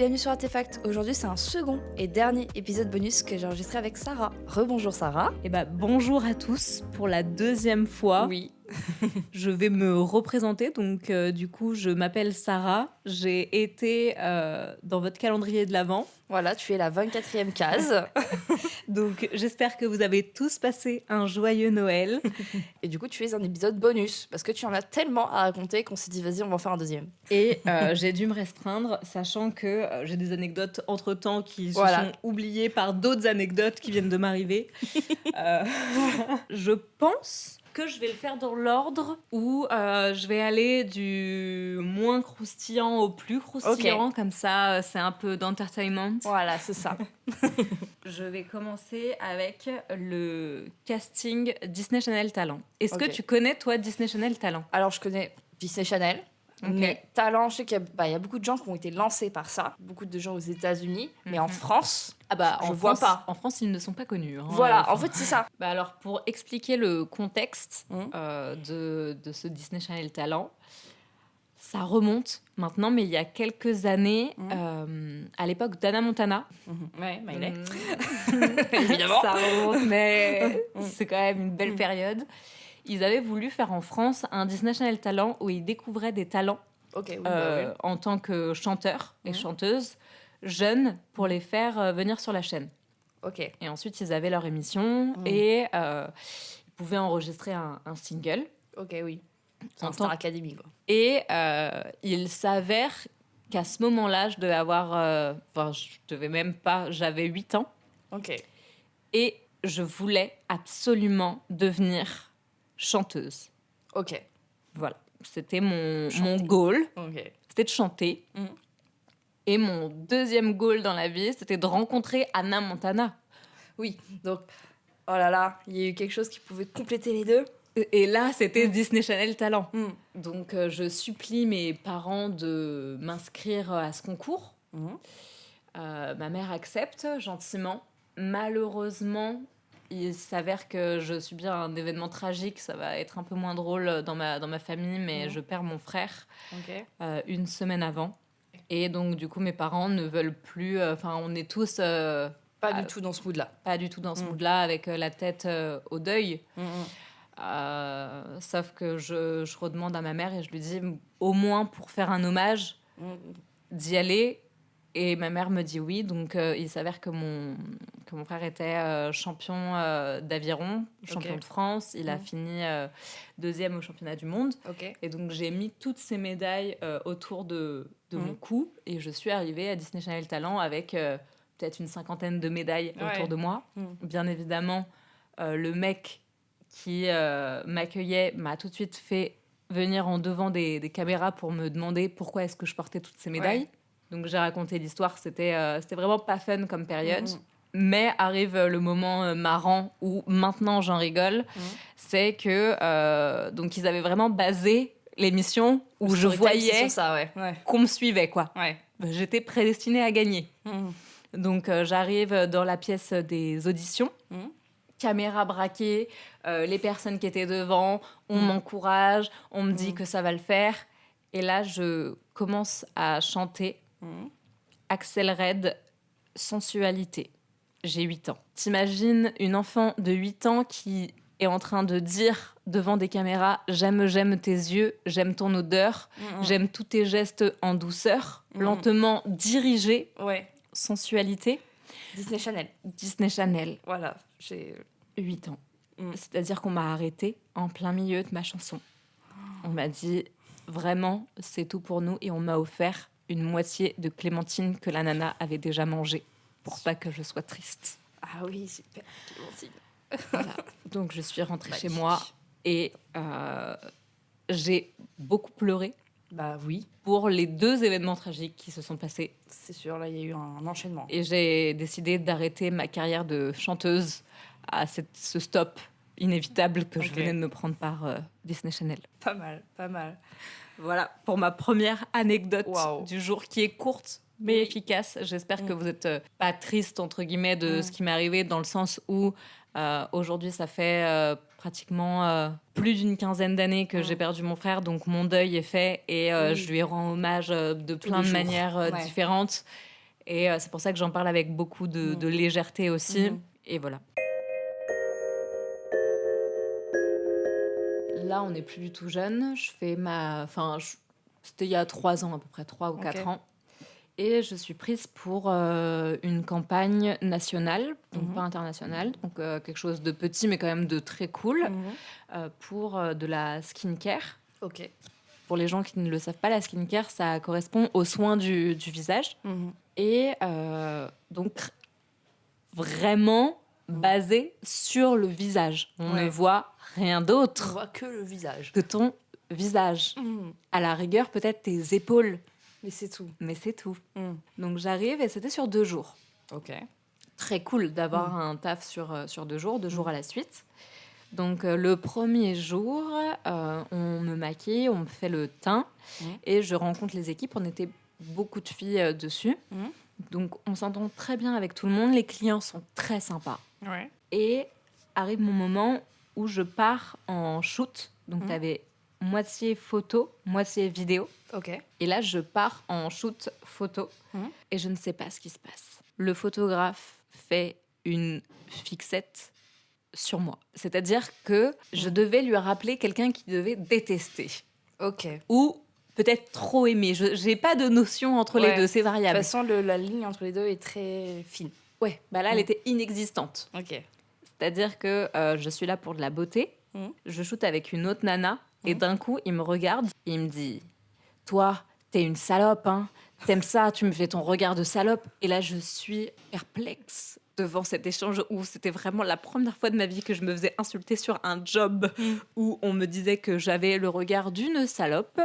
bienvenue sur Artefact. Aujourd'hui, c'est un second et dernier épisode bonus que j'ai enregistré avec Sarah. Rebonjour Sarah. Bonjour à tous pour la deuxième fois. Oui. Je vais me représenter, donc du coup, je m'appelle Sarah. J'ai été dans votre calendrier de l'Avent. Voilà, tu es la 24e case. Donc j'espère que vous avez tous passé un joyeux Noël. Et du coup, tu es un épisode bonus parce que tu en as tellement à raconter qu'on s'est dit, vas-y, on va en faire un deuxième. Et j'ai dû me restreindre, sachant que j'ai des anecdotes entre-temps qui se sont oubliées par d'autres anecdotes qui viennent de m'arriver. Je pense que je vais le faire dans l'ordre où je vais aller du moins croustillant au plus croustillant. Okay. Comme ça, c'est un peu d'entertainment. Voilà, c'est ça. Je vais commencer avec le casting Disney Channel Talent. Est-ce que tu connais, toi, Disney Channel Talent ? Alors, je connais Disney Channel. Okay. Mais Talent, je sais qu'il y a beaucoup de gens qui ont été lancés par ça. Beaucoup de gens aux États-Unis. Mais en France, je vois pas. En France, ils ne sont pas connus. Hein, voilà, en fait, c'est ça. Alors, pour expliquer le contexte de ce Disney Channel Talent, ça remonte maintenant, mais il y a quelques années, à l'époque d'Hannah Montana. Ouais, Miley. Évidemment. Ça remonte, mais c'est quand même une belle période. Ils avaient voulu faire en France un Disney Channel Talent où ils découvraient des talents en tant que chanteurs et chanteuses jeunes pour les faire venir sur la chaîne. Okay. Et ensuite, ils avaient leur émission et ils pouvaient enregistrer un single. Ok, oui. C'est un Star Academy, quoi. Et il s'avère qu'à ce moment-là, je devais avoir... j'avais 8 ans. Ok. Et je voulais absolument devenir chanteuse. Ok. Voilà. C'était mon goal. Okay. C'était de chanter. Et mon deuxième goal dans la vie, c'était de rencontrer Hannah Montana. Oui. Donc, oh là là, il y a eu quelque chose qui pouvait compléter les deux. Et là, c'était Disney Channel Talent. Donc, je supplie mes parents de m'inscrire à ce concours. Ma mère accepte gentiment. Malheureusement, il s'avère que je subis un événement tragique. Ça va être un peu moins drôle dans ma famille, mais je perds mon frère une semaine avant. Et donc, du coup, mes parents ne veulent plus... on est tous... pas du tout dans ce mood-là. Pas du tout dans ce mood-là, avec la tête au deuil. Sauf que je redemande à ma mère et je lui dis, au moins pour faire un hommage, d'y aller. Et ma mère me dit oui. Donc, il s'avère que mon frère était champion d'aviron, champion de France. Il a fini deuxième au championnat du monde. Et donc, j'ai mis toutes ces médailles autour de mon cou. Et je suis arrivée à Disney Channel Talent avec peut-être une 50aine de médailles autour de moi. Bien évidemment, le mec qui m'accueillait m'a tout de suite fait venir en devant des caméras pour me demander pourquoi est-ce que je portais toutes ces médailles. Donc, j'ai raconté l'histoire. C'était vraiment pas fun comme période. Mais arrive le moment marrant où maintenant j'en rigole. C'est que donc ils avaient vraiment basé l'émission où je voyais qu'on me suivait, quoi. J'étais prédestinée à gagner. Donc, j'arrive dans la pièce des auditions. Caméra braquée, les personnes qui étaient devant, on m'encourage, on me dit que ça va le faire. Et là, je commence à chanter Axel Red, Sensualité. J'ai 8 ans. T'imagines une enfant de 8 ans qui est en train de dire devant des caméras « J'aime tes yeux, j'aime ton odeur, j'aime tous tes gestes en douceur, lentement dirigé, sensualité ». Disney Channel. Voilà, j'ai 8 ans. C'est-à-dire qu'on m'a arrêtée en plein milieu de ma chanson. On m'a dit « Vraiment, c'est tout pour nous » et on m'a offert une moitié de clémentine que la nana avait déjà mangée pour pas que je sois triste. Ah oui, super, clémentine. Voilà. Donc, je suis rentrée chez moi et j'ai beaucoup pleuré. Bah oui. Pour les 2 événements tragiques qui se sont passés. C'est sûr, là, il y a eu un enchaînement. Et j'ai décidé d'arrêter ma carrière de chanteuse à ce stop inévitable que je venais de me prendre par Disney Channel. Pas mal, pas mal. Voilà, pour ma première anecdote du jour qui est courte mais efficace. J'espère que vous n'êtes pas triste, entre guillemets, de ce qui m'est arrivé, dans le sens où aujourd'hui, ça fait pratiquement plus d'une quinzaine d'années que j'ai perdu mon frère, donc mon deuil est fait et je lui rends hommage de plein de manières différentes. Et c'est pour ça que j'en parle avec beaucoup de légèreté aussi. Et voilà. Là, on n'est plus du tout jeune. Je fais c'était il y a 3 ans à peu près, 3 ou 4 ans. Et je suis prise pour une campagne nationale, donc pas internationale, donc quelque chose de petit mais quand même de très cool, pour de la skincare. Ok. Pour les gens qui ne le savent pas, la skincare, ça correspond aux soins du visage. Et donc, vraiment basé sur le visage. On ne voit rien d'autre. On voit que le visage. Que ton visage. À la rigueur, peut-être tes épaules. Mais c'est tout. Donc, j'arrive et c'était sur 2 jours. Ok. Très cool d'avoir un taf sur 2 jours, 2 jours à la suite. Donc, le premier jour, on me maquille, on me fait le teint et je rencontre les équipes. On était beaucoup de filles dessus. Donc, on s'entend très bien avec tout le monde. Les clients sont très sympas. Ouais. Et arrive mon moment où je pars en shoot. Donc, t'avais moitié photo, moitié vidéo. Ok. Et là, je pars en shoot photo. Et je ne sais pas ce qui se passe. Le photographe fait une fixette sur moi. C'est-à-dire que je devais lui rappeler quelqu'un qui devait détester. Ok. Ou peut-être trop aimer. Je n'ai pas de notion entre les deux, c'est variable. De toute façon, la ligne entre les deux est très fine. Ouais, bah là, elle était inexistante. Ok. C'est-à-dire que je suis là pour de la beauté. Je shoote avec une autre nana. Et d'un coup, il me regarde et il me dit « Toi, t'es une salope, hein. T'aimes ça, tu me fais ton regard de salope. » Et là, je suis perplexe devant cet échange où c'était vraiment la première fois de ma vie que je me faisais insulter sur un job où on me disait que j'avais le regard d'une salope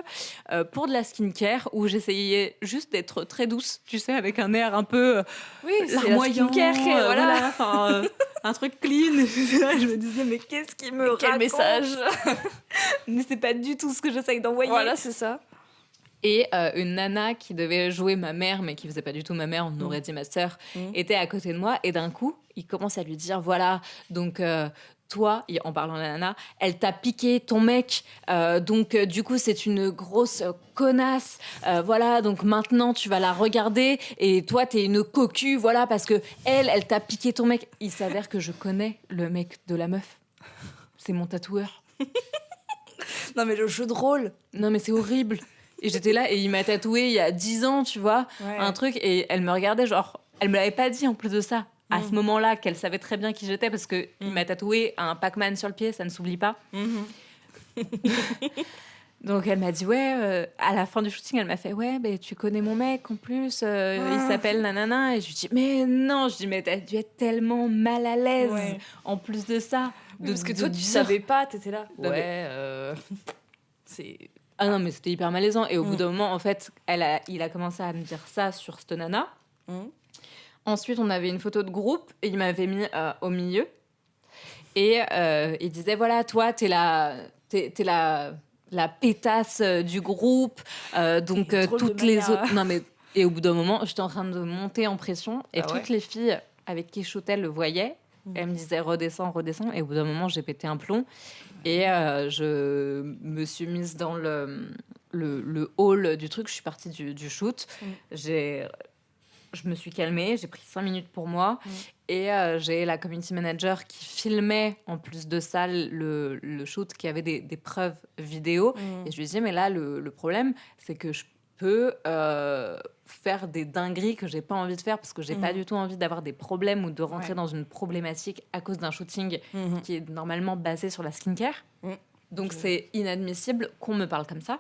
pour de la skincare, où j'essayais juste d'être très douce, tu sais, avec un air un peu larmoyant, c'est la skincare, voilà, un truc clean. Je me disais, mais qu'est-ce qu'il me raconte ? Quel message. Mais c'est pas du tout ce que j'essaye d'envoyer. Voilà, c'est ça. Et une nana qui devait jouer ma mère, mais qui faisait pas du tout ma mère, on aurait dit ma sœur, était à côté de moi. Et d'un coup, il commence à lui dire, voilà, donc toi, en parlant de la nana, elle t'a piqué ton mec, donc du coup, c'est une grosse connasse. Voilà, donc maintenant, tu vas la regarder et toi, t'es une cocu, voilà, parce que elle t'a piqué ton mec. Il s'avère que je connais le mec de la meuf. C'est mon tatoueur. Non, mais le jeu de rôle. Non, mais c'est horrible. Et j'étais là et il m'a tatoué il y a 10 ans, tu vois, un truc. Et elle me regardait, genre, elle me l'avait pas dit en plus de ça, à ce moment-là, qu'elle savait très bien qui j'étais, parce qu'il m'a tatoué un Pac-Man sur le pied, ça ne s'oublie pas. Donc elle m'a dit, ouais, à la fin du shooting, elle m'a fait, ouais, bah, tu connais mon mec en plus, il s'appelle nanana. Et je lui dis, mais non, mais t'as dû être tellement mal à l'aise en plus de ça. Parce que toi, tu savais pas, t'étais là. C'est... Ah non, mais c'était hyper malaisant. Et au bout d'un moment, en fait, il a commencé à me dire ça sur cette nana. Ensuite, on avait une photo de groupe et il m'avait mis au milieu. Et il disait, voilà, toi, t'es la pétasse du groupe. Donc, toutes les autres... Non, mais... Et au bout d'un moment, j'étais en train de monter en pression. Et toutes les filles avec qui je shootais le voyaient. Elle me disait redescends. Et au bout d'un moment, j'ai pété un plomb. Et je me suis mise dans le hall du truc. Je suis partie du shoot. Je me suis calmée. J'ai pris 5 minutes pour moi. Et j'ai la community manager qui filmait, en plus de ça, le shoot, qui avait des preuves vidéo. Et je lui ai dit, mais là, le problème, c'est que je peux faire des dingueries que j'ai pas envie de faire, parce que j'ai pas du tout envie d'avoir des problèmes ou de rentrer dans une problématique à cause d'un shooting qui est normalement basé sur la skincare. Donc c'est inadmissible qu'on me parle comme ça.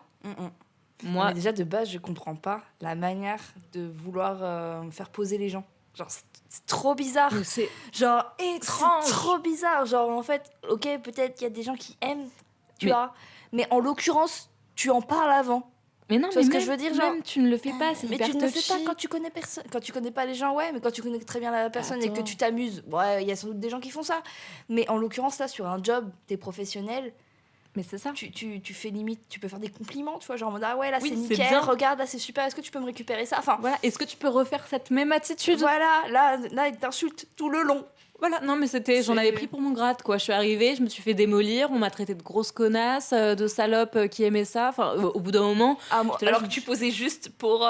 Moi, mais déjà de base, je comprends pas la manière de vouloir faire poser les gens. Genre, c'est trop bizarre. Mais c'est genre étrange. C'est trop bizarre. Genre, en fait, ok, peut-être qu'il y a des gens qui aiment, tu vois. Mais en l'occurrence, tu en parles avant. Mais non, tu vois ce que je veux dire, genre, tu ne le fais pas, c'est mais hyper tu ne le touchy. fais pas quand tu connais personne, quand tu connais pas les gens, ouais, mais quand tu connais très bien la personne et que tu t'amuses, ouais, il y a sans doute des gens qui font ça. Mais en l'occurrence, là, sur un job, t'es professionnel. Mais c'est ça. Tu fais limite, tu peux faire des compliments, tu vois, genre en mode ah ouais, là oui, c'est nickel, bien. Regarde, là c'est super, est-ce que tu peux me récupérer ça, enfin voilà, est-ce que tu peux refaire cette même attitude? Voilà, là il t'insulte tout le long. Voilà, non, mais j'en avais pris pour mon grade, quoi. Je suis arrivée, je me suis fait démolir, on m'a traité de grosse connasse, de salope qui aimait ça. Enfin, au bout d'un moment. Alors que tu posais juste pour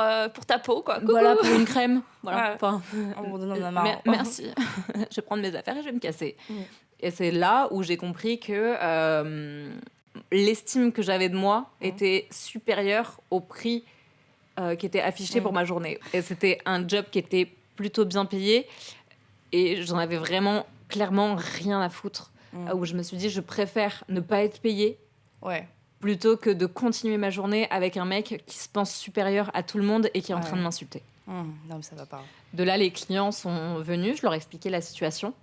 ta peau, quoi. Coucou. Voilà, pour une crème. Voilà. Ouais. Enfin, merci. Je vais prendre mes affaires et je vais me casser. Et c'est là où j'ai compris que l'estime que j'avais de moi était supérieure au prix qui était affiché pour ma journée. Et c'était un job qui était plutôt bien payé. Et j'en avais vraiment, clairement, rien à foutre. Où je me suis dit, je préfère ne pas être payée plutôt que de continuer ma journée avec un mec qui se pense supérieur à tout le monde et qui est en train de m'insulter. Non, mais ça va pas. De là, les clients sont venus, je leur ai expliqué la situation.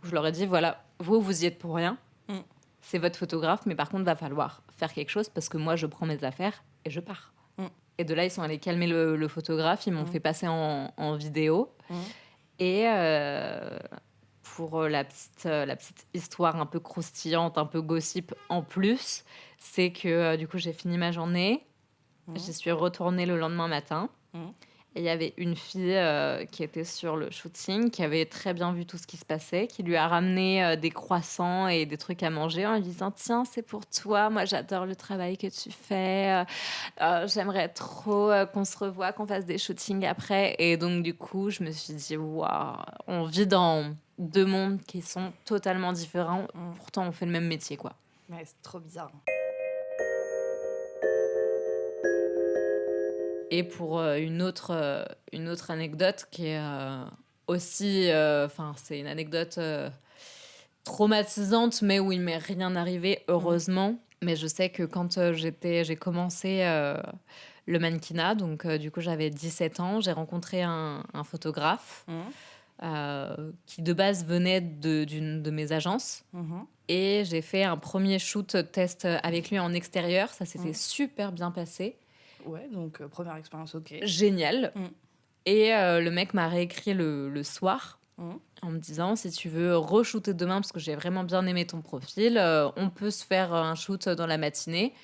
Je leur ai dit, voilà, vous y êtes pour rien. C'est votre photographe, mais par contre, va falloir faire quelque chose parce que moi, je prends mes affaires et je pars. Et de là, ils sont allés calmer le photographe, ils m'ont fait passer en vidéo. Et pour la petite histoire un peu croustillante, un peu gossip en plus, c'est que du coup, j'ai fini ma journée. J'y suis retournée le lendemain matin. Et il y avait une fille qui était sur le shooting, qui avait très bien vu tout ce qui se passait, qui lui a ramené des croissants et des trucs à manger en lui disant « Tiens, c'est pour toi, moi j'adore le travail que tu fais, j'aimerais trop qu'on se revoie, qu'on fasse des shootings après. » Et donc du coup, je me suis dit « Waouh, on vit dans deux mondes qui sont totalement différents, pourtant on fait le même métier, quoi. » Ouais, c'est trop bizarre. Et pour une autre anecdote qui est aussi... c'est une anecdote traumatisante, mais où il m'est rien arrivé, heureusement. Mais je sais que quand j'ai commencé le mannequinat, donc du coup j'avais 17 ans, j'ai rencontré un photographe qui de base venait d'une de mes agences. Et j'ai fait un premier shoot test avec lui en extérieur. Ça s'était super bien passé. Ouais, donc première expérience, ok. Génial. Et le mec m'a réécrit le soir en me disant, si tu veux re-shooter demain, parce que j'ai vraiment bien aimé ton profil, on peut se faire un shoot dans la matinée.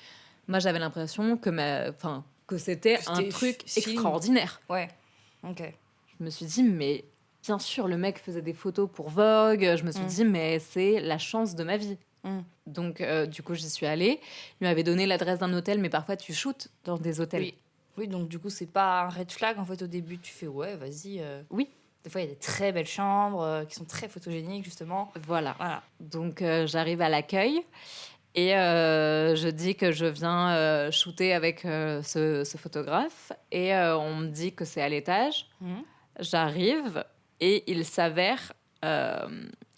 Moi, j'avais l'impression que c'était un truc extraordinaire. Ouais, ok. Je me suis dit, mais bien sûr, le mec faisait des photos pour Vogue. Je me suis dit, mais c'est la chance de ma vie. Donc, du coup, j'y suis allée. Il m'avait donné l'adresse d'un hôtel, mais parfois, tu shootes dans des hôtels. Oui, donc du coup, c'est pas un red flag. En fait, au début, tu fais, ouais, vas-y. Oui. Des fois, il y a des très belles chambres qui sont très photogéniques, justement. Voilà. Donc, j'arrive à l'accueil et je dis que je viens shooter avec ce photographe. Et on me dit que c'est à l'étage. J'arrive et il s'avère...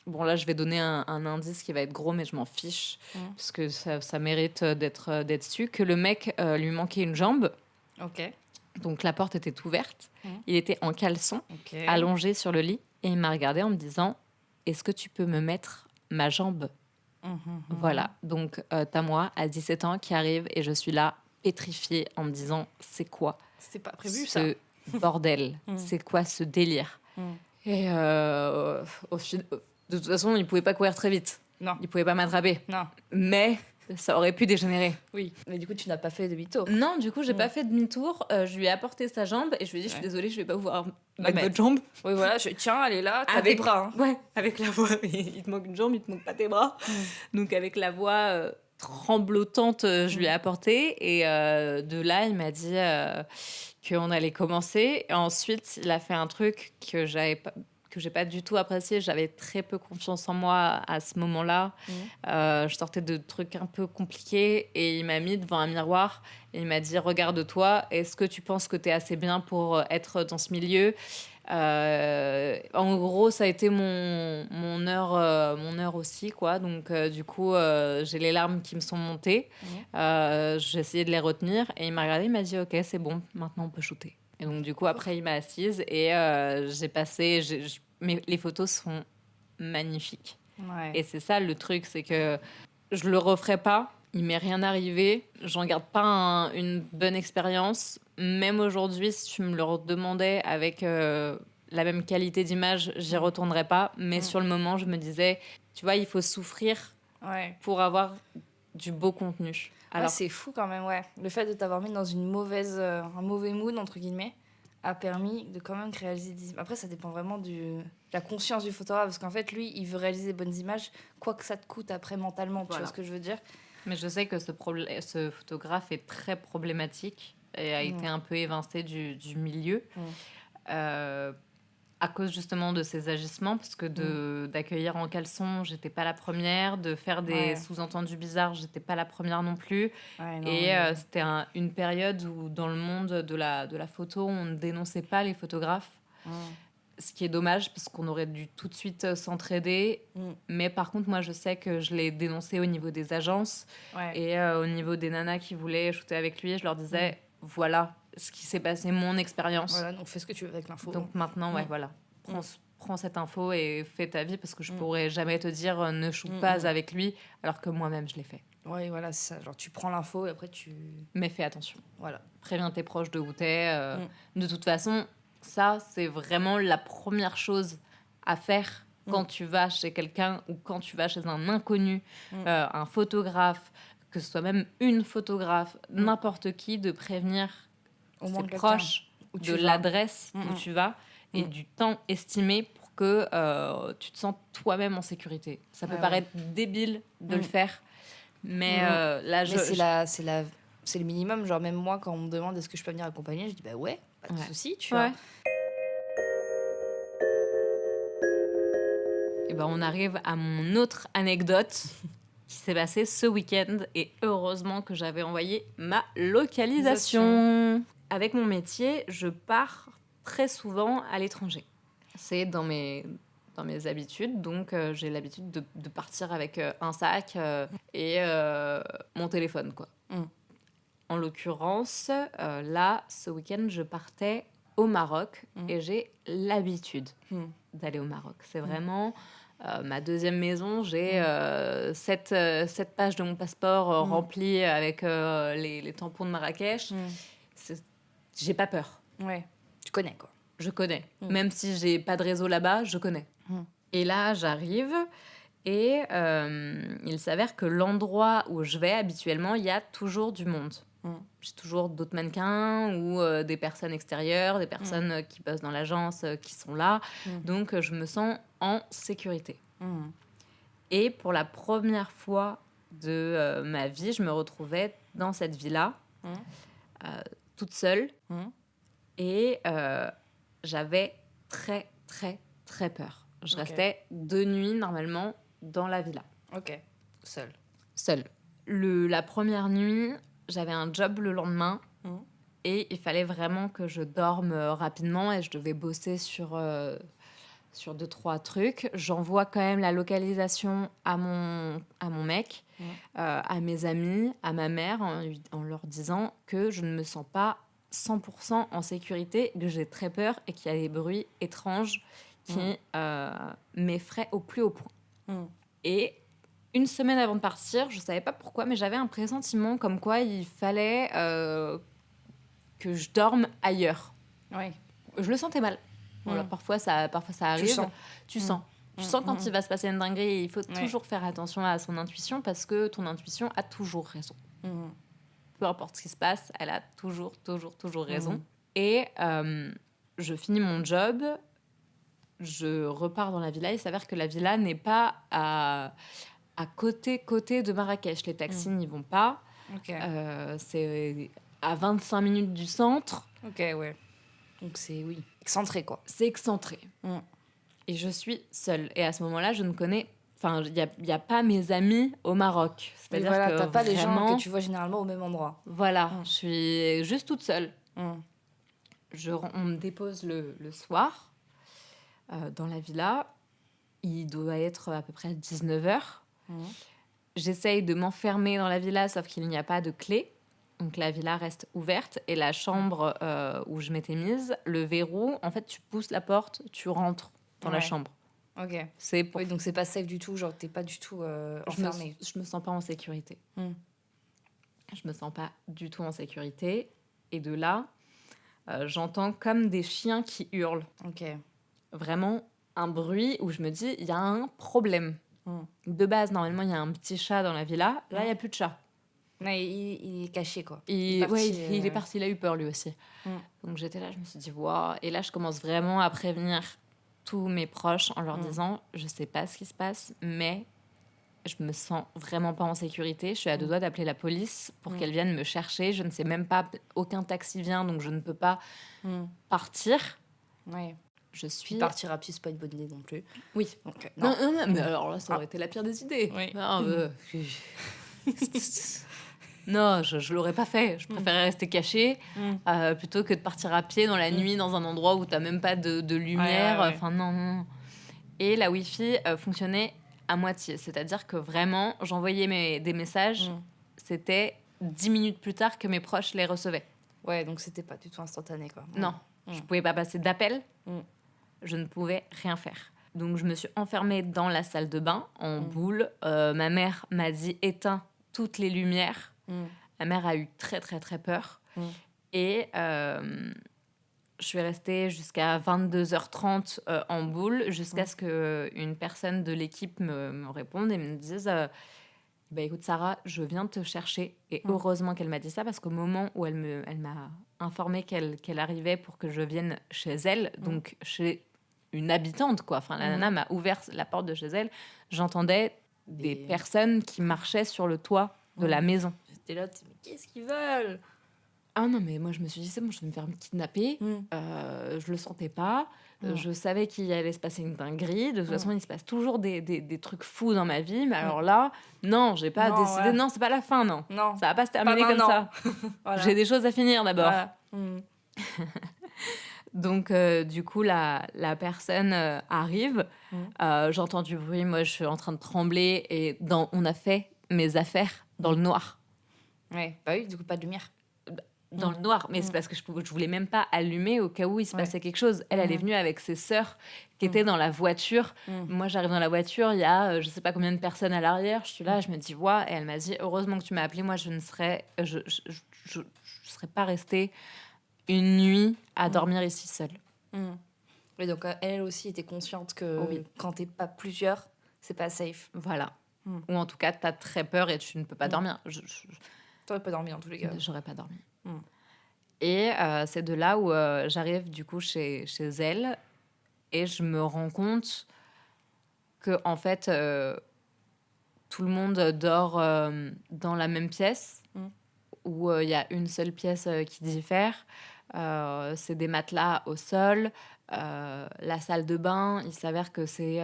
Bon, là, je vais donner un indice qui va être gros, mais je m'en fiche, parce que ça mérite d'être su, que le mec lui manquait une jambe. Ok. Donc, la porte était ouverte. Il était en caleçon, allongé sur le lit, et il m'a regardé en me disant « Est-ce que tu peux me mettre ma jambe ?» Voilà. Donc, t'as moi, à 17 ans, qui arrive, et je suis là, pétrifiée, en me disant « C'est quoi C'était pas prévu, ce bordel C'est quoi ce délire ?» Et de toute façon, il ne pouvait pas courir très vite. Non. Il ne pouvait pas m'attraper. Non. Mais ça aurait pu dégénérer. Oui. Mais du coup, tu n'as pas fait demi-tour. Non, du coup, j'ai pas fait demi-tour. Je lui ai apporté sa jambe et je lui ai dit, je suis désolée, je vais pas pouvoir mettre votre jambe. Oui, voilà. Tiens, elle est là, t'as des bras. Ouais, avec la voix. Il te manque une jambe, il te manque pas tes bras. Donc, avec la voix tremblotante, je lui ai apporté. Et de là, il m'a dit qu'on allait commencer. Et ensuite, il a fait un truc que j'ai pas du tout apprécié. J'avais très peu confiance en moi à ce moment-là. Je sortais de trucs un peu compliqués et il m'a mis devant un miroir et il m'a dit « Regarde-toi, est-ce que tu penses que tu es assez bien pour être dans ce milieu ?» En gros, ça a été mon heure aussi, quoi. Donc, du coup, j'ai les larmes qui me sont montées. J'ai essayé de les retenir et il m'a regardé, il m'a dit « Ok, c'est bon, maintenant on peut shooter. » Et donc, du coup, après, il m'a assise et j'ai passé... Mais les photos sont magnifiques. Ouais. Et c'est ça le truc, c'est que je le referai pas. Il m'est rien arrivé. J'en garde pas une bonne expérience. Même aujourd'hui, si tu me le redemandais avec la même qualité d'image, j'y retournerais pas. Mais sur le moment, je me disais, tu vois, il faut souffrir pour avoir du beau contenu. Alors, c'est fou quand même, ouais. Le fait de t'avoir mis dans un mauvais mood, entre guillemets, a permis de quand même réaliser des images. Après, ça dépend vraiment de la conscience du photographe, parce qu'en fait, lui, il veut réaliser des bonnes images, quoi que ça te coûte après mentalement, tu vois ce que je veux dire? Mais je sais que ce photographe est très problématique et a été un peu évincé du milieu. À cause justement de ses agissements, parce que d'accueillir en caleçon, j'étais pas la première, de faire des sous-entendus bizarres, j'étais pas la première non plus. C'était une période où dans le monde de la photo, on ne dénonçait pas les photographes, ce qui est dommage parce qu'on aurait dû tout de suite s'entraider. Mais par contre, moi je sais que je l'ai dénoncé au niveau des agences et au niveau des nanas qui voulaient shooter avec lui, je leur disais voilà ce qui s'est passé, mon expérience. Voilà, donc fais ce que tu veux avec l'info. Donc maintenant, voilà. Prends cette info et fais ta vie, parce que je pourrais jamais te dire ne shoot pas avec lui, alors que moi-même je l'ai fait. Oui, voilà, c'est ça. Genre, tu prends l'info et après tu... Mais fais attention. Voilà. Préviens tes proches de où t'es. De toute façon, ça, c'est vraiment la première chose à faire quand tu vas chez quelqu'un ou quand tu vas chez un inconnu, un photographe, que ce soit même une photographe, n'importe qui, de prévenir au moins ses proches de l'adresse où tu vas et du temps estimé pour que tu te sentes toi-même en sécurité. Ça peut paraître débile de le faire, mais là, c'est le minimum. Genre, même moi, quand on me demande est-ce que je peux venir accompagner, je dis bah ouais, pas de souci, tu vois. Et ben, on arrive à mon autre anecdote qui s'est passée ce week-end, et heureusement que j'avais envoyé ma localisation. Avec mon métier, je pars très souvent à l'étranger. C'est dans mes habitudes, donc j'ai l'habitude de partir avec un sac et mon téléphone, quoi. En l'occurrence, là, ce week-end, je partais au Maroc et j'ai l'habitude d'aller au Maroc. C'est vraiment ma deuxième maison. J'ai 7 pages de mon passeport remplies avec les tampons de Marrakech. J'ai pas peur. Ouais, tu connais, quoi. Je connais. Même si j'ai pas de réseau là-bas, je connais. Et là, j'arrive et il s'avère que l'endroit où je vais habituellement, il y a toujours du monde. J'ai toujours d'autres mannequins ou des personnes extérieures, des personnes qui bossent dans l'agence qui sont là. Donc, je me sens en sécurité. Et pour la première fois de ma vie, je me retrouvais dans cette villa, toute seule. Et j'avais très, très, très peur. Je restais 2 nuits, normalement, dans la villa. Ok. Seule. La première nuit, j'avais un job le lendemain. Et il fallait vraiment que je dorme rapidement. Et je devais bosser sur 2-3 trucs. J'envoie quand même la localisation à mon mec, à mes amis, à ma mère, en leur disant que je ne me sens pas 100% en sécurité, que j'ai très peur et qu'il y a des bruits étranges qui m'effraient au plus haut point. Et une semaine avant de partir, je ne savais pas pourquoi, mais j'avais un pressentiment comme quoi il fallait que je dorme ailleurs. Ouais. Je le sentais mal. Voilà, parfois ça arrive. Tu sens quand il va se passer une dinguerie, et il faut toujours faire attention à son intuition, parce que ton intuition a toujours raison. Peu importe ce qui se passe, elle a toujours raison. Et je finis mon job, je repars dans la villa. Il s'avère que la villa n'est pas à côté de Marrakech. Les taxis n'y vont pas. C'est à 25 minutes du centre. Ok, ouais. Donc c'est, excentré, quoi. C'est excentré. Et je suis seule. Et à ce moment-là, je ne connais... Enfin, il n'y a pas mes amis au Maroc. C'est-à-dire que t'as pas des gens que tu vois généralement au même endroit. Voilà, je suis juste toute seule. On me dépose le soir dans la villa. Il doit être à peu près 19h. J'essaye de m'enfermer dans la villa, sauf qu'il n'y a pas de clé. Donc la villa reste ouverte. Et la chambre où je m'étais mise, le verrou, en fait, tu pousses la porte, tu rentres dans la chambre. Ok. Oui, donc c'est pas safe du tout, genre t'es pas du tout enfermée. Je me sens pas en sécurité. Je me sens pas du tout en sécurité. Et de là, j'entends comme des chiens qui hurlent. Ok. Vraiment un bruit où je me dis, il y a un problème. De base, normalement, il y a un petit chat dans la villa. Là, il n'y a plus de chat. Ouais, il est caché, quoi. Il est parti, il a eu peur lui aussi. Donc j'étais là, je me suis dit, waouh. Et là, je commence vraiment à prévenir tous mes proches en leur disant, je sais pas ce qui se passe, mais je me sens vraiment pas en sécurité. Je suis à deux doigts d'appeler la police pour qu'elle vienne me chercher. Je ne sais même pas, aucun taxi vient, donc je ne peux pas partir. Ouais. Je suis... Puis partir à pied, c'est pas une bonne idée non plus. Oui. Donc, non, mais alors là, ça aurait été la pire des idées. Oui. Non, non, je l'aurais pas fait. Je préférais rester cachée plutôt que de partir à pied dans la nuit dans un endroit où t'as même pas de lumière. Ouais. Enfin, non. Et la Wi-Fi fonctionnait à moitié. C'est-à-dire que vraiment, j'envoyais des messages. C'était 10 minutes plus tard que mes proches les recevaient. Ouais, donc c'était pas du tout instantané, quoi. Non, je pouvais pas passer d'appel. Je ne pouvais rien faire. Donc, je me suis enfermée dans la salle de bain, en boule. Ma mère m'a dit, éteins toutes les lumières. Ma mère a eu très, très, très peur. Et je suis restée jusqu'à 22h30 en boule, jusqu'à ce qu'une personne de l'équipe me réponde et me dise... Bah écoute Sarah, je viens te chercher. Et heureusement qu'elle m'a dit ça, parce qu'au moment où elle m'a informé qu'elle arrivait pour que je vienne chez elle, donc chez une habitante, quoi. Enfin, la nana m'a ouvert la porte de chez elle. J'entendais des personnes qui marchaient sur le toit de la maison. J'étais là, mais qu'est-ce qu'ils veulent? Ah non, mais moi je me suis dit, c'est bon, je vais me faire kidnapper. Je le sentais pas. Je savais qu'il allait se passer une dinguerie. De toute façon, il se passe toujours des trucs fous dans ma vie. Mais alors là, non, j'ai pas décidé. Ouais. Non, c'est pas la fin, non. Ça va pas se terminer comme ça. Voilà. J'ai des choses à finir d'abord. Voilà. Donc, du coup, la personne arrive. J'entends du bruit. Moi, je suis en train de trembler. Et on a fait mes affaires dans le noir. Ouais, bah oui, du coup, pas de lumière. Dans le noir, mais c'est parce que je voulais même pas allumer au cas où il se passait quelque chose. Elle est venue avec ses sœurs qui étaient dans la voiture. Moi, j'arrive dans la voiture, il y a je sais pas combien de personnes à l'arrière. Je suis là, je me dis, ouais. Et elle m'a dit, heureusement que tu m'as appelée. Moi, je serais pas restée une nuit à dormir ici seule. Et donc, elle aussi était consciente que quand t'es pas plusieurs, c'est pas safe. Voilà. Ou en tout cas, t'as très peur et tu ne peux pas dormir. T'aurais pas dormi en tous les cas. J'aurais pas dormi. Et c'est de là où j'arrive du coup chez elle et je me rends compte que en fait tout le monde dort dans la même pièce où il y a une seule pièce qui diffère. C'est des matelas au sol. La salle de bain, il s'avère que c'est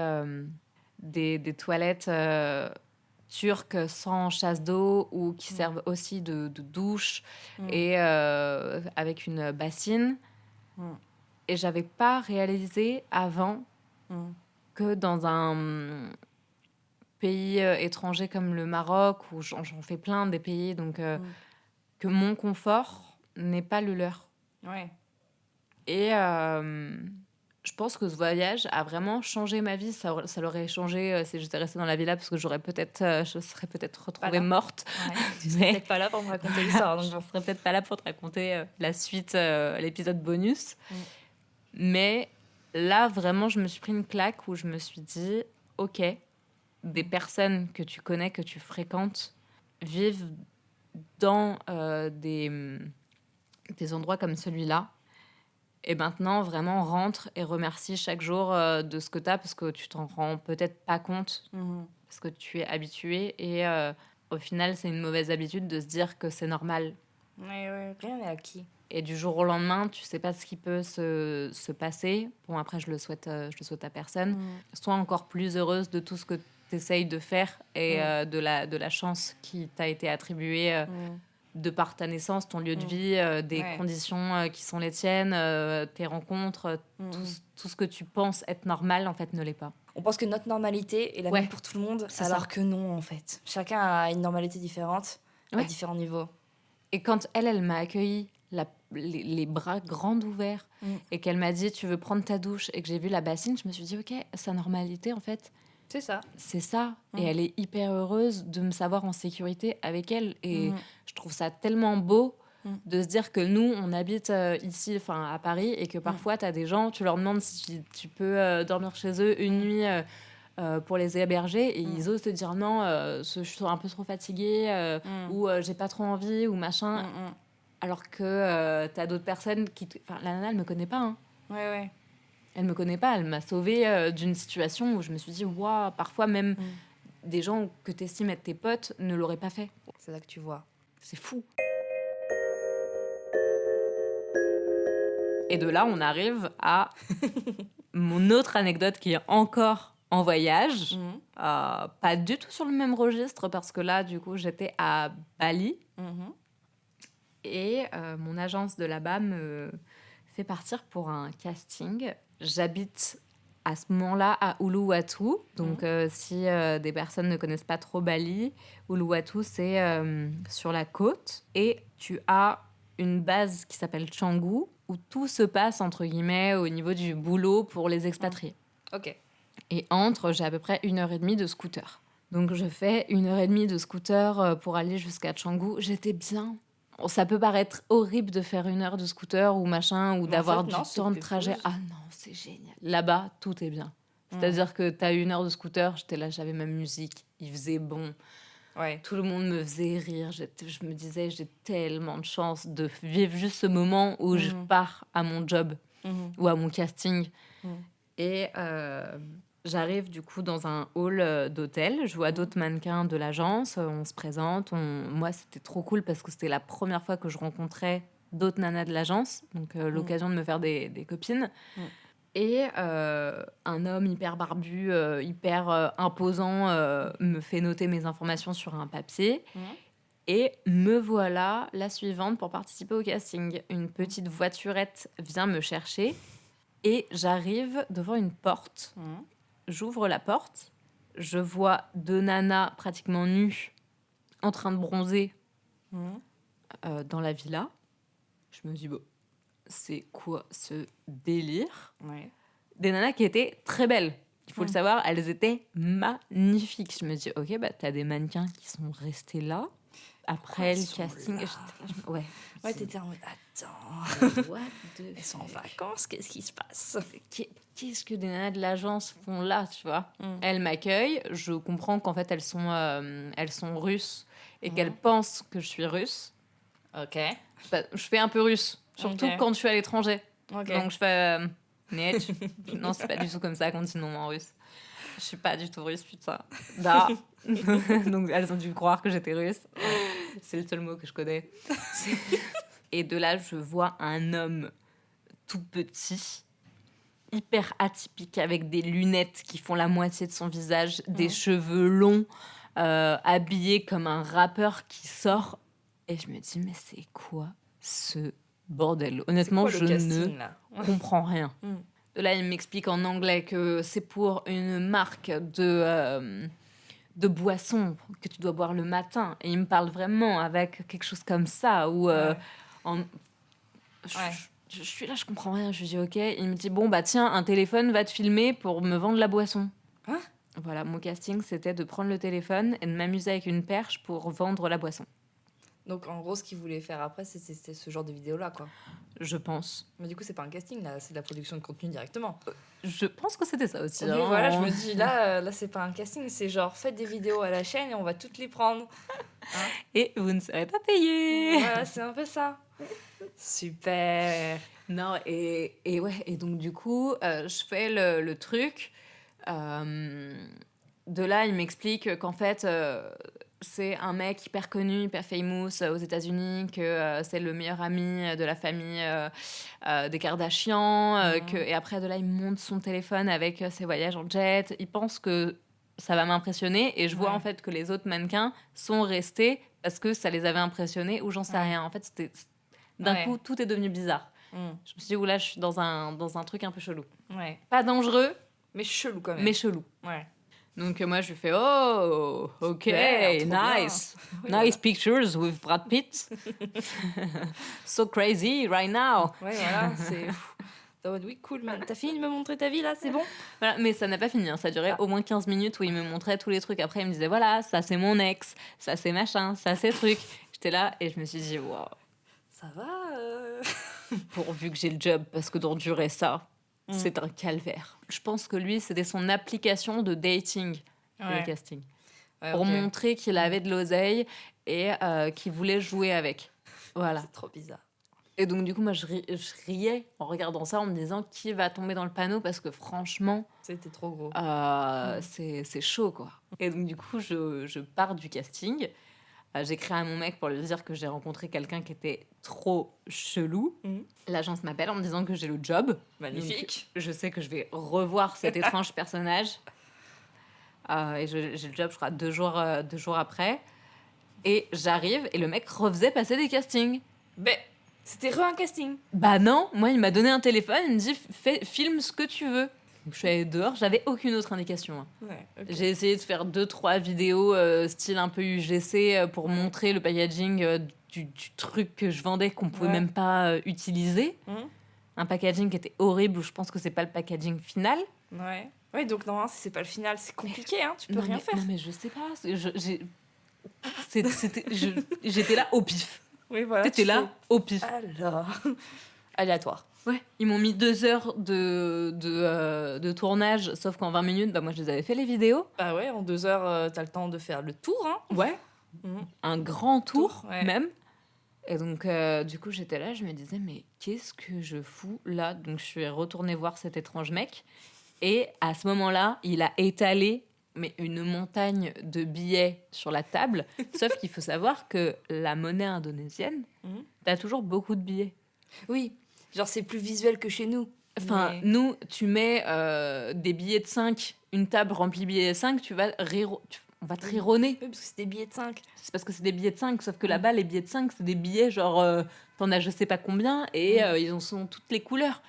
des toilettes turques sans chasse d'eau ou qui servent aussi de douche et avec une bassine. Et j'avais pas réalisé avant que dans un pays étranger comme le Maroc, où j'en fais plein des pays, donc que mon confort n'est pas le leur. Ouais. Et je pense que ce voyage a vraiment changé ma vie. Ça l'aurait changé si j'étais restée dans la villa, parce que je serais peut-être retrouvée morte. Ouais, tu serais peut-être pas là pour me raconter l'histoire. Donc je serais peut-être pas là pour te raconter la suite, l'épisode bonus. Mais là, vraiment, je me suis pris une claque où je me suis dit, ok, des personnes que tu connais, que tu fréquentes, vivent dans des endroits comme celui-là. Et maintenant, vraiment, rentre et remercie chaque jour de ce que tu as, parce que tu t'en rends peut-être pas compte, parce que tu es habitué. Et au final, c'est une mauvaise habitude de se dire que c'est normal. Ouais, rien n'est acquis. Et du jour au lendemain, tu sais pas ce qui peut se passer. Bon, après, je le souhaite à personne. Sois encore plus heureuse de tout ce que tu essayes de faire et de la chance qui t'a été attribuée de par ta naissance, ton lieu de vie, des conditions qui sont les tiennes, tes rencontres, tout ce que tu penses être normal, en fait, ne l'est pas. On pense que notre normalité est la même pour tout le monde, alors que non, en fait. Chacun a une normalité différente, à différents niveaux. Et quand elle m'a accueillie, les bras grands ouverts, et qu'elle m'a dit, tu veux prendre ta douche, et que j'ai vu la bassine, je me suis dit, ok, sa normalité, en fait, c'est ça. Et elle est hyper heureuse de me savoir en sécurité avec elle. Et je trouve ça tellement beau de se dire que nous, on habite ici, à Paris, et que parfois, tu as des gens, tu leur demandes si tu peux dormir chez eux une nuit pour les héberger et ils osent te dire non, je suis un peu trop fatiguée ou j'ai pas trop envie ou machin. Alors que t'as d'autres personnes qui... Enfin, la nana, elle me connaît pas. Hein. Ouais. Elle me connaît pas. Elle m'a sauvée d'une situation où je me suis dit, waouh, parfois même des gens que t'estimes être tes potes ne l'auraient pas fait. C'est là que tu vois. C'est fou. Et de là, on arrive à mon autre anecdote qui est encore en voyage. Pas du tout sur le même registre parce que là, du coup, j'étais à Bali. Et mon agence de là-bas me fait partir pour un casting. J'habite à ce moment-là à Uluwatu. Donc, si des personnes ne connaissent pas trop Bali, Uluwatu, c'est sur la côte. Et tu as une base qui s'appelle Canggu, où tout se passe, entre guillemets, au niveau du boulot pour les expatriés. Ok. Et j'ai à peu près 1h30 de scooter. Donc, je fais 1h30 de scooter pour aller jusqu'à Canggu. J'étais bien. Ça peut paraître horrible de faire 1 heure de scooter ou machin, ou d'avoir du temps de trajet. Ah non, c'est génial. Là-bas, tout est bien. C'est-à-dire que t'as 1 heure de scooter, j'étais là, j'avais ma musique, il faisait bon. Ouais. Tout le monde me faisait rire. Je me disais, j'ai tellement de chance de vivre juste ce moment où je pars à mon job ou à mon casting. Et j'arrive du coup dans un hall d'hôtel. Je vois d'autres mannequins de l'agence. On se présente. Moi, c'était trop cool parce que c'était la première fois que je rencontrais d'autres nanas de l'agence. Donc, l'occasion de me faire des copines. Et un homme hyper barbu, hyper imposant me fait noter mes informations sur un papier. Et me voilà la suivante pour participer au casting. Une petite voiturette vient me chercher et j'arrive devant une porte. J'ouvre la porte, je vois 2 nanas pratiquement nues en train de bronzer dans la villa. Je me dis, bon, c'est quoi ce délire ? Des nanas qui étaient très belles. Il faut le savoir, elles étaient magnifiques. Je me dis, ok, bah t'as des mannequins qui sont restés là après le casting. Ouais, t'étais en mode, attends. What the Elles sont en vacances, qu'est-ce qui se passe ? Qu'est-ce que des nanas de l'agence font là, tu vois ? Elles m'accueillent, je comprends qu'en fait elles sont russes et qu'elles pensent que je suis russe. Ok. Bah, je fais un peu russe, surtout quand je suis à l'étranger. Okay. Donc je fais net. Non, c'est pas du tout comme ça qu'on dit non en russe. Je suis pas du tout russe, putain. Da. Donc elles ont dû croire que j'étais russe. C'est le seul mot que je connais. Et de là, je vois un homme tout petit, hyper atypique, avec des lunettes qui font la moitié de son visage, des cheveux longs, habillé comme un rappeur qui sort. Et je me dis, mais c'est quoi ce bordel ? Honnêtement, je ne comprends rien. De là, il m'explique en anglais que c'est pour une marque de boisson que tu dois boire le matin. Et il me parle vraiment avec quelque chose comme ça, où... Je suis là, je comprends rien. Je lui dis ok. Il me dit bon bah tiens, un téléphone va te filmer pour me vendre la boisson. Hein ? Voilà, mon casting c'était de prendre le téléphone et de m'amuser avec une perche pour vendre la boisson. Donc en gros, ce qu'il voulait faire après, c'était ce genre de vidéo là, quoi. Je pense. Mais du coup, c'est pas un casting là, c'est de la production de contenu directement. Je pense que c'était ça aussi. Oui, voilà, je me dis là, c'est pas un casting, c'est genre faites des vidéos à la chaîne et on va toutes les prendre. Hein ? Et vous ne serez pas payés. Voilà, c'est un peu ça. Super. Non, et donc du coup, je fais le truc. De là, il m'explique qu'en fait, c'est un mec hyper connu, hyper famous aux États-Unis, que c'est le meilleur ami de la famille des Kardashian. Et après, de là, il monte son téléphone avec ses voyages en jet. Il pense que ça va m'impressionner. Et je vois en fait que les autres mannequins sont restés parce que ça les avait impressionnés ou j'en sais rien. En fait, c'était... D'un coup, tout est devenu bizarre. Je me suis dit, oula, je suis dans un truc un peu chelou. Pas dangereux, mais chelou quand même. Mais chelou. Donc moi, je lui fais, oh, ok, nice. Nice pictures with Brad Pitt. So crazy right now. Ouais, voilà, c'est... Oui, cool, man. T'as fini de me montrer ta vie, là, c'est bon ? Voilà, mais ça n'a pas fini, hein. Ça durait au moins 15 minutes où il me montrait tous les trucs. Après, il me disait, voilà, ça, c'est mon ex. Ça, c'est machin. Ça, c'est truc. J'étais là et je me suis dit, waouh. Ça va Pourvu que j'ai le job, parce que d'endurer ça, C'est un calvaire. Je pense que lui, c'était son application de dating, le casting. Pour montrer qu'il avait de l'oseille et qu'il voulait jouer avec. Voilà. C'est trop bizarre. Et donc, du coup, moi, je riais en regardant ça, en me disant qui va tomber dans le panneau, parce que franchement... C'était trop gros. C'est chaud, quoi. Et donc, du coup, je pars du casting. J'écris à mon mec pour lui dire que j'ai rencontré quelqu'un qui était trop chelou. L'agence m'appelle en me disant que j'ai le job. Magnifique. Donc, je sais que je vais revoir cet étrange personnage. Et j'ai le job, je crois, 2 jours après. Et j'arrive, et le mec refaisait passer des castings. Mais c'était un casting. Bah non, moi, il m'a donné un téléphone, il me dit « filme ce que tu veux ». Donc, je suis allée dehors, j'avais aucune autre indication. J'ai essayé de faire 2-3 vidéos style un peu UGC pour montrer le packaging du truc que je vendais qu'on pouvait même pas utiliser. Un packaging qui était horrible, où je pense que c'est pas le packaging final. Ouais, donc normalement, si c'est pas le final, c'est compliqué, hein, tu peux rien faire. Non, mais je sais pas. J'étais là au pif. Oui, voilà. T'étais là au pif. Alors, aléatoire. Ouais, ils m'ont mis 2 heures de tournage, sauf qu'en 20 minutes, bah moi, je les avais fait les vidéos. Bah ouais, en 2 heures, t'as le temps de faire le tour, hein. Ouais. Un grand tour, même. Et donc, du coup, j'étais là, je me disais, mais qu'est-ce que je fous là ? Donc, je suis retournée voir cet étrange mec. Et à ce moment-là, il a étalé une montagne de billets sur la table. Sauf qu'il faut savoir que la monnaie indonésienne, t'as toujours beaucoup de billets. Oui, genre c'est plus visuel que chez nous. Enfin, nous, tu mets des billets de 5, une table remplie de billets de 5, on va te rironner. Oui, parce que c'est des billets de 5. C'est parce que c'est des billets de 5, sauf que là-bas, les billets de 5, c'est des billets genre, t'en as je sais pas combien, et ils en sont toutes les couleurs.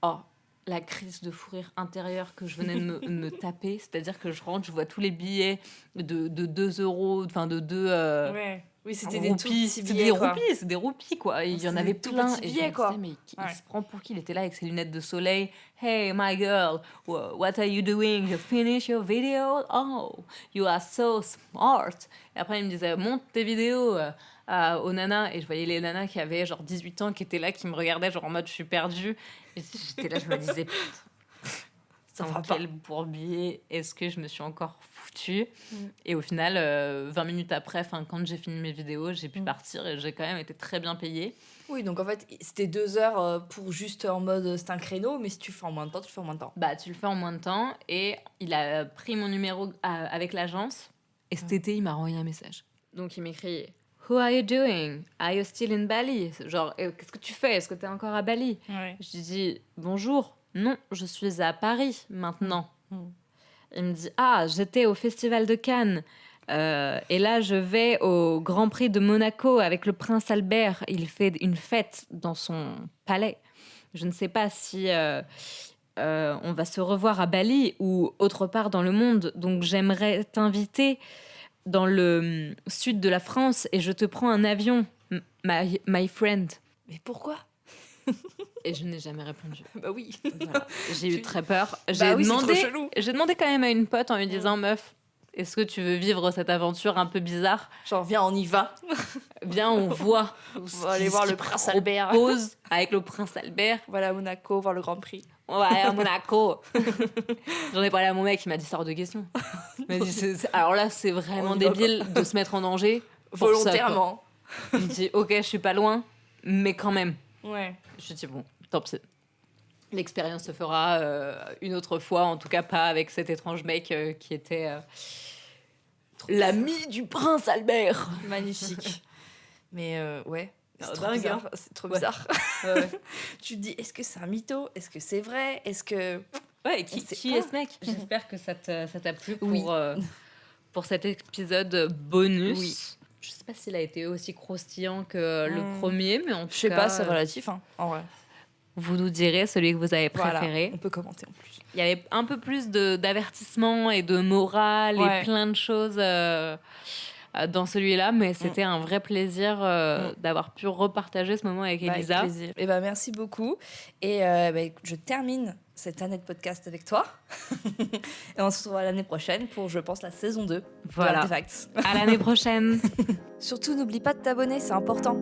Oh, la crise de fou rire intérieur que je venais de me taper, c'est-à-dire que je rentre, je vois tous les billets de 2 €, enfin de 2... Oui, c'était des roupies. C'est des roupies, quoi. Il y en avait plein. Et billets, quoi. Mais il se prend pour qui ? Il était là avec ses lunettes de soleil. Hey, my girl, what are you doing? You finish your video? Oh, you are so smart. Et après, il me disait, monte tes vidéos aux nanas. Et je voyais les nanas qui avaient genre 18 ans, qui étaient là, qui me regardaient, genre en mode, je suis perdue. Et j'étais là, je me disais, putain, dans quel bourbier est-ce que je me suis encore foutue ? Et au final, 20 minutes après, quand j'ai fini mes vidéos, j'ai pu partir et j'ai quand même été très bien payée. Oui, donc en fait, c'était 2 heures pour juste en mode, c'est un créneau, mais si tu le fais en moins de temps, tu le fais en moins de temps. Bah, tu le fais en moins de temps. Et il a pris mon numéro avec l'agence. Et cet été, il m'a envoyé un message. Donc, il m'écrit « Who are you doing? Are you still in Bali ?» Genre, qu'est-ce que tu fais ? Est-ce que tu es encore à Bali ? Je lui dis « Bonjour. Non, je suis à Paris maintenant. » Il me dit « Ah, j'étais au Festival de Cannes. Et là, je vais au Grand Prix de Monaco avec le prince Albert. Il fait une fête dans son palais. Je ne sais pas si on va se revoir à Bali ou autre part dans le monde. Donc, j'aimerais t'inviter dans le sud de la France et je te prends un avion, my friend. » Mais pourquoi ? Et je n'ai jamais répondu. Bah oui. Voilà. J'ai eu très peur. J'ai demandé quand même à une pote en lui disant « Meuf, est-ce que tu veux vivre cette aventure un peu bizarre ? Genre, viens, on y va. Viens, on voit. On va aller voir le prince Albert. Pose avec le prince Albert. Voilà, à Monaco, voir le Grand Prix. Ouais, à Monaco. » J'en ai parlé à mon mec, il m'a dit « Sors de question. » Il m'a dit alors là, c'est vraiment débile de se mettre en danger. Volontairement. Ça, il me dit « Ok, je suis pas loin, mais quand même. » Ouais. Je dis bon, tant pis. L'expérience se fera une autre fois, en tout cas pas avec cet étrange mec qui était l'ami du prince Albert. Magnifique. Mais ouais, c'est trop dingue, bizarre. hein. C'est trop bizarre. Ouais. Tu te dis, est-ce que c'est un mytho ? Est-ce que c'est vrai ? Est-ce que... Ouais, et qui est ce mec ? J'espère que ça t'a plu pour cet épisode bonus. Oui. Je sais pas s'il a été aussi croustillant que le premier, mais en tout cas... Je sais pas, c'est relatif, hein, en vrai. Vous nous direz celui que vous avez préféré. On peut commenter en plus. Il y avait un peu plus d'avertissement et de morale et plein de choses dans celui-là, mais c'était un vrai plaisir d'avoir pu repartager ce moment avec Elisa. Avec plaisir. Et merci beaucoup. Et je termine cette année de podcast avec toi. Et on se retrouvera l'année prochaine pour, je pense, la saison 2 voilà. d'Artefacts. À l'année prochaine. Surtout, n'oublie pas de t'abonner, c'est important.